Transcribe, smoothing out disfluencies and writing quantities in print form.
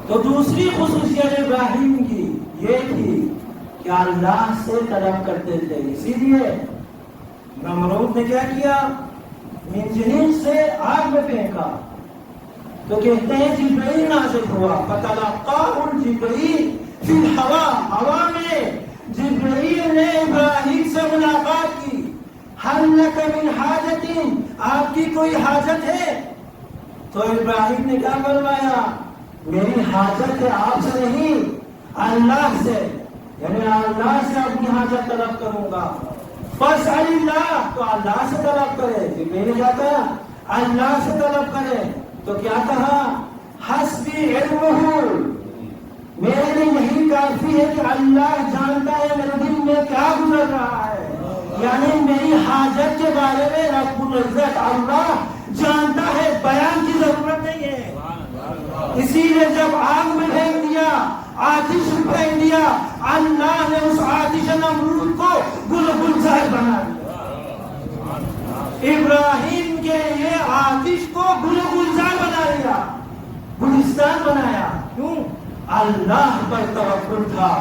تو دوسری خصوصیت ابراہیم کی یہ تھی کہ اللہ سے طلب کرتے تھے. اسی لیے نمرود نے کیا کیا؟ منجنیق سے آگ میں پھینکا. تو کہتے ہیں جبرائیل نازل ہوا، فتلقاہ جبرائیل فی الہوا، ہوا میں جبرائیل نے ابراہیم سے ملاقات کی. ہل لک من حاجت، آپ کی کوئی حاجت ہے؟ تو ابراہیم نے کیا فرمایا؟ میری حاجت ہے آپ سے نہیں، اللہ سے، یعنی اللہ سے اپنی حاجت طلب کروں گا. فاسأل اللہ، تو اللہ سے طلب کرے. جبرائیل نے کیا کہا؟ اللہ سے طلب کرے. تو کیا کہا؟ حسبی علمہ، میرے لیے یہی کافی ہے کہ اللہ جانتا ہے میرے دل میں کیا گزر رہا ہے. یعنی میری حاجت کے بارے میں رب العزت اللہ جانتا ہے، بیان کی ضرورت نہیں ہے. اسی لیے جب آگ میں پھینک دیا، آتش میں پھینک دیا، اللہ نے اس آتش نمرود کو گل گلزار بنا دیا. ابراہیم کے لیے آتش کو گل گلزار بنا دیا، گلستان بنایا. کیوں؟ اللہ پر توکل تھا.